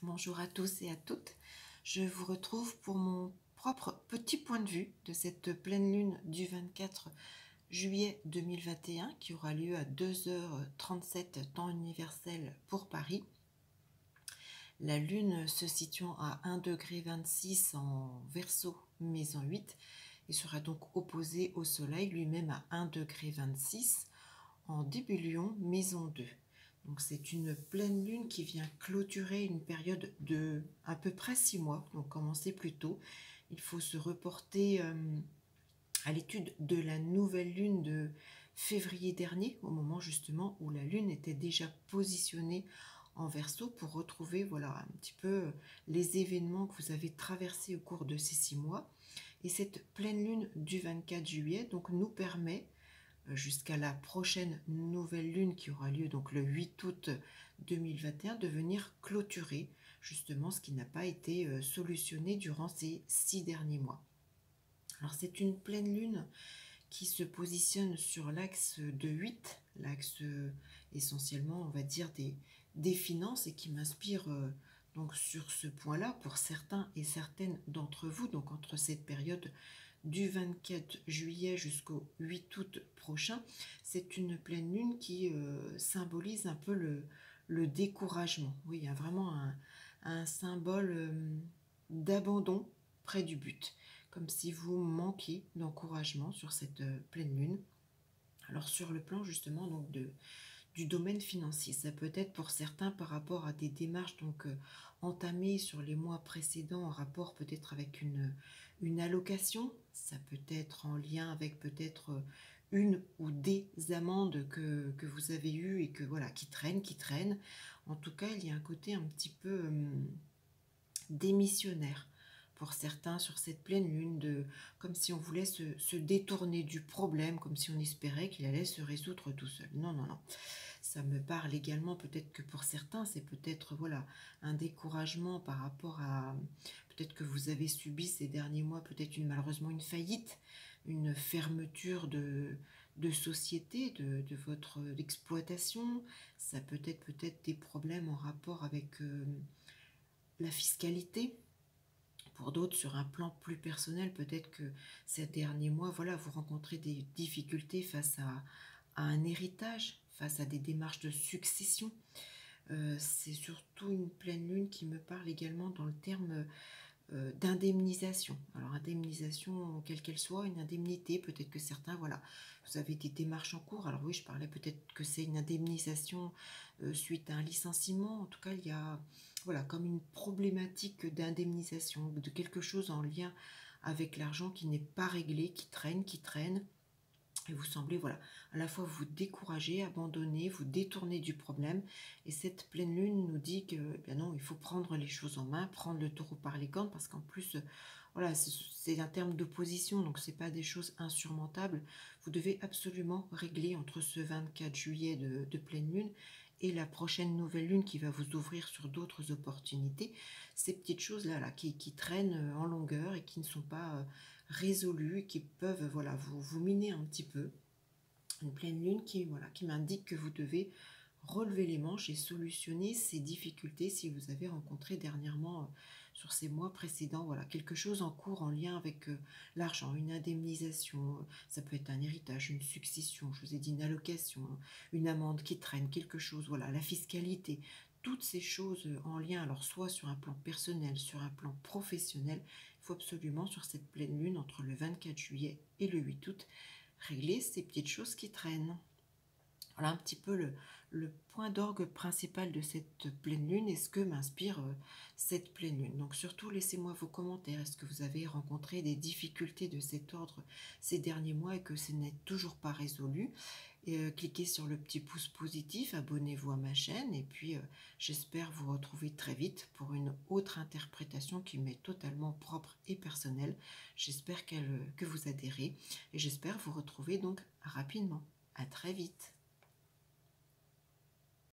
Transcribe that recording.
Bonjour à tous et à toutes. Je vous retrouve pour mon propre petit point de vue de cette pleine lune du 24 juillet 2021 qui aura lieu à 2h37 temps universel pour Paris. La lune se situant à 1,26 en Verseau, maison 8, et sera donc opposée au soleil lui-même à 1,26 en début Lion, maison 2. Donc c'est une pleine lune qui vient clôturer une période de à peu près 6 mois, donc commencer plus tôt. Il faut se reporter à l'étude de la nouvelle lune de février dernier, au moment justement où la lune était déjà positionnée en Verseau, pour retrouver voilà un petit peu les événements que vous avez traversés au cours de ces 6 mois. Et cette pleine lune du 24 juillet donc nous permet jusqu'à la prochaine nouvelle lune qui aura lieu donc le 8 août 2021 de venir clôturer justement ce qui n'a pas été solutionné durant ces 6 derniers mois. Alors c'est une pleine lune qui se positionne sur l'axe de 8, l'axe essentiellement on va dire des finances, et qui m'inspire donc sur ce point-là pour certains et certaines d'entre vous, donc entre cette période du 24 juillet jusqu'au 8 août prochain. C'est une pleine lune qui symbolise un peu le découragement. Oui, il y a vraiment un symbole d'abandon près du but, comme si vous manquiez d'encouragement sur cette pleine lune. Alors sur le plan justement donc du domaine financier, ça peut être pour certains par rapport à des démarches donc entamées sur les mois précédents en rapport peut-être avec une allocation. Ça peut être en lien avec peut-être une ou des amendes que vous avez eues et que voilà qui traînent. En tout cas, il y a un côté un petit peu démissionnaire pour certains sur cette pleine lune, comme si on voulait se détourner du problème, comme si on espérait qu'il allait se résoudre tout seul. Non, non, non. Ça me parle également, peut-être que pour certains, c'est peut-être voilà un découragement par rapport à peut-être que vous avez subi ces derniers mois, peut-être malheureusement une faillite, une fermeture de société, de votre exploitation. Ça peut être des problèmes en rapport avec la fiscalité. Pour d'autres, sur un plan plus personnel, peut-être que ces derniers mois, voilà, vous rencontrez des difficultés face à un héritage, face à des démarches de succession. C'est surtout une pleine lune qui me parle également dans le terme d'indemnisation. Alors indemnisation, quelle qu'elle soit, une indemnité, peut-être que certains, voilà, vous avez des démarches en cours. Alors oui, je parlais peut-être que c'est une indemnisation suite à un licenciement. En tout cas, il y a voilà comme une problématique d'indemnisation, de quelque chose en lien avec l'argent qui n'est pas réglé, qui traîne. Et vous semblez, voilà, à la fois vous décourager, abandonner, vous détourner du problème. Et cette pleine lune nous dit que, eh bien non, il faut prendre les choses en main, prendre le taureau par les cornes, parce qu'en plus, voilà, c'est un terme d'opposition, donc c'est pas des choses insurmontables. Vous devez absolument régler entre ce 24 juillet de pleine lune et la prochaine nouvelle lune qui va vous ouvrir sur d'autres opportunités, ces petites choses-là qui traînent en longueur et qui ne sont pas résolues, et qui peuvent voilà, vous miner un petit peu. Une pleine lune voilà, qui m'indique que vous devez relever les manches et solutionner ces difficultés si vous avez rencontré dernièrement sur ces mois précédents voilà quelque chose en cours en lien avec l'argent, une indemnisation, ça peut être un héritage, une succession, je vous ai dit une allocation, une amende qui traîne, quelque chose, voilà, la fiscalité, toutes ces choses en lien, alors soit sur un plan personnel, sur un plan professionnel. Il faut absolument sur cette pleine lune entre le 24 juillet et le 8 août régler ces petites choses qui traînent. Voilà un petit peu le point d'orgue principal de cette pleine lune et ce que m'inspire cette pleine lune. Donc surtout, laissez-moi vos commentaires. Est-ce que vous avez rencontré des difficultés de cet ordre ces derniers mois et que ce n'est toujours pas résolu? Cliquez sur le petit pouce positif, abonnez-vous à ma chaîne et puis j'espère vous retrouver très vite pour une autre interprétation qui m'est totalement propre et personnelle. J'espère que vous adhérez et j'espère vous retrouver donc rapidement. À très vite.